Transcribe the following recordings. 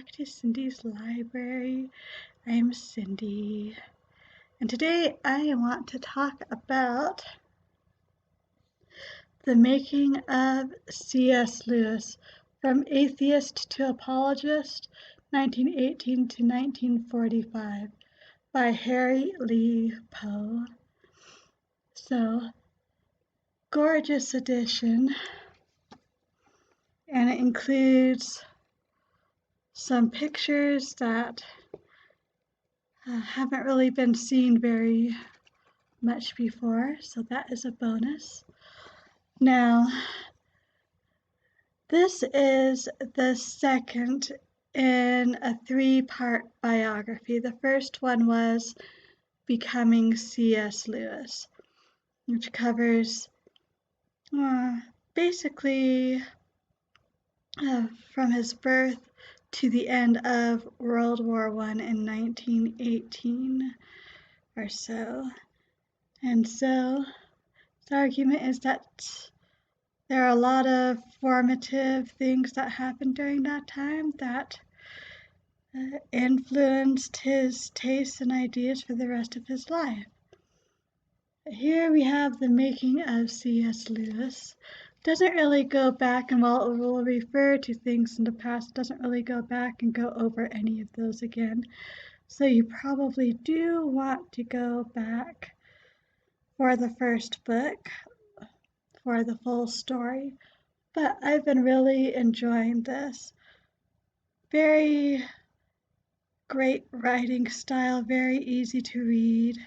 back to Cindy's Library. I'm Cindy, and today I want to talk about the making of C.S. Lewis, from Atheist to Apologist, 1918 to 1945, by Harry Lee Poe. So, gorgeous edition, and it includes some pictures that haven't really been seen very much before, so that is a bonus. Now, this is the second in a 3-part biography. The first one was Becoming C.S. Lewis, which covers basically from his birth to the end of World War I in 1918 or so. And so the argument is that there are a lot of formative things that happened during that time that influenced his tastes and ideas for the rest of his life. Here we have the making of C.S. Lewis. Doesn't really go back, and while it will refer to things in the past, doesn't really go back and go over any of those again. So you probably do want to go back for the first book for the full story. But I've been really enjoying this. Very great writing style, very easy to read.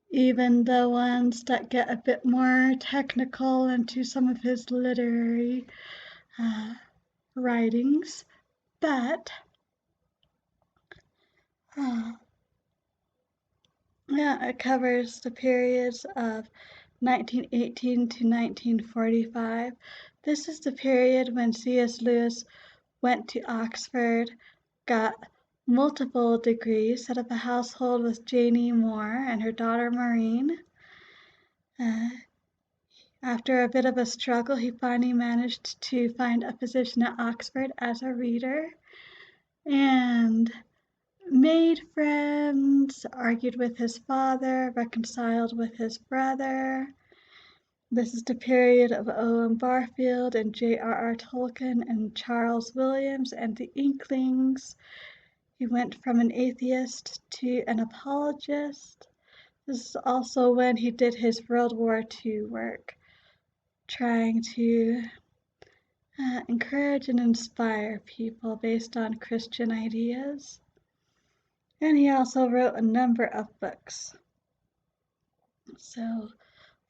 Even the ones that get a bit more technical into some of his literary writings. But it covers the periods of 1918 to 1945. This is the period when C.S. Lewis went to Oxford, got multiple degrees, set up a household with Janie Moore and her daughter Maureen. After a bit of a struggle, he finally managed to find a position at Oxford as a reader and made friends, argued with his father, reconciled with his brother. This is the period of Owen Barfield and J.R.R. Tolkien and Charles Williams and the Inklings. He went from an atheist to an apologist. This is also when he did his World War II work, trying to encourage and inspire people based on Christian ideas. And he also wrote a number of books. So,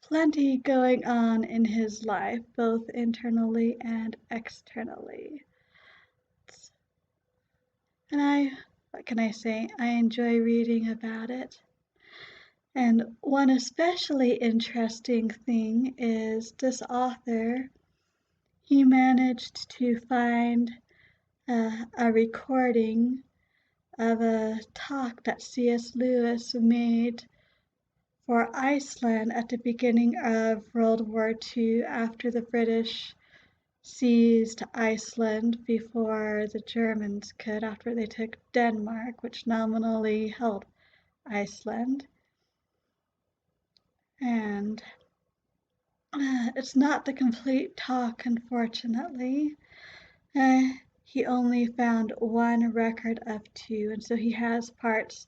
plenty going on in his life, both internally and externally. And what can I say? I enjoy reading about it. And one especially interesting thing is this author, he managed to find a recording of a talk that C.S. Lewis made for Iceland at the beginning of World War II, after the British seized Iceland before the Germans could, after they took Denmark, which nominally held Iceland. And it's not the complete talk, unfortunately. He only found one record of 2, and so he has parts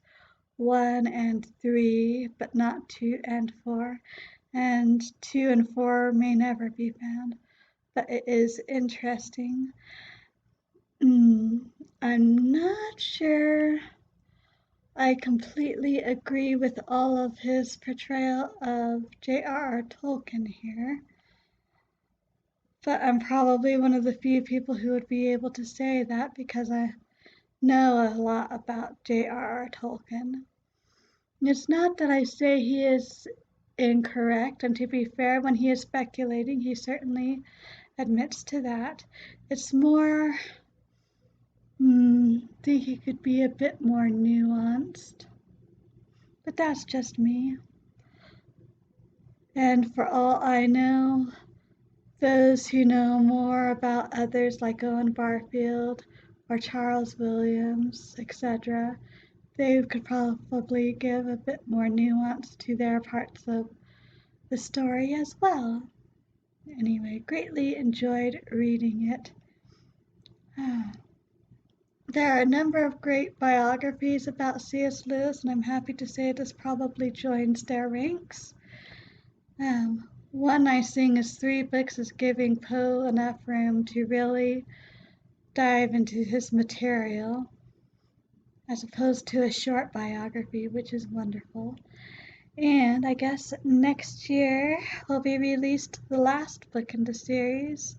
1 and 3, but not 2 and 4. And 2 and 4 may never be found, but it is interesting. I'm not sure I completely agree with all of his portrayal of J.R.R. Tolkien here, but I'm probably one of the few people who would be able to say that because I know a lot about J.R.R. Tolkien. It's not that I say he is incorrect, and to be fair, when he is speculating, he certainly admits to that. It's more, I think he could be a bit more nuanced, but that's just me. And for all I know, those who know more about others like Owen Barfield or Charles Williams, etc. They could probably give a bit more nuance to their parts of the story as well. Anyway, greatly enjoyed reading it. There are a number of great biographies about C.S. Lewis, and I'm happy to say this probably joins their ranks. One nice thing is 3 books is giving Poe enough room to really dive into his material, as opposed to a short biography, which is wonderful. And I guess next year will be released the last book in the series.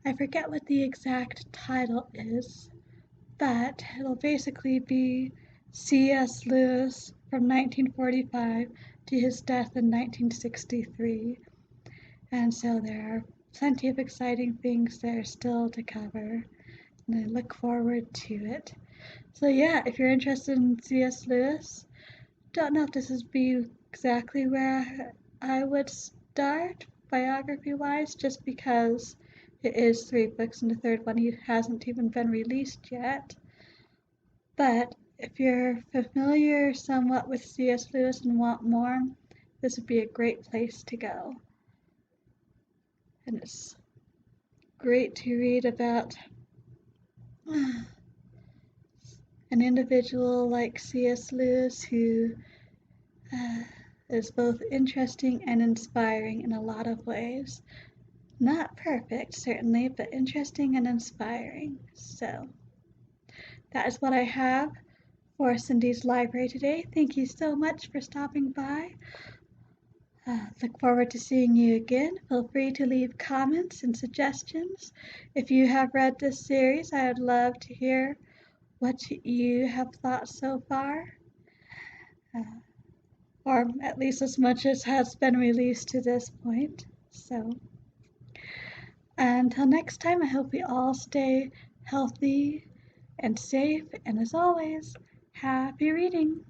I forget what the exact title is, but it'll basically be C.S. Lewis from 1945 to his death in 1963. And so there are plenty of exciting things there still to cover, and I look forward to it. So yeah, if you're interested in C.S. Lewis, don't know if this would be exactly where I would start biography-wise, just because it is 3 books and the third one hasn't even been released yet. But if you're familiar somewhat with C.S. Lewis and want more, this would be a great place to go. And it's great to read about an individual like C.S. Lewis who is both interesting and inspiring in a lot of ways. Not perfect, certainly, but interesting and inspiring. So that is what I have for Cindy's Library today. Thank you so much for stopping by. Look forward to seeing you again. Feel free to leave comments and suggestions. If you have read this series, I would love to hear what you have thought so far, or at least as much as has been released to this point. So until next time, I hope we all stay healthy and safe, and as always, happy reading.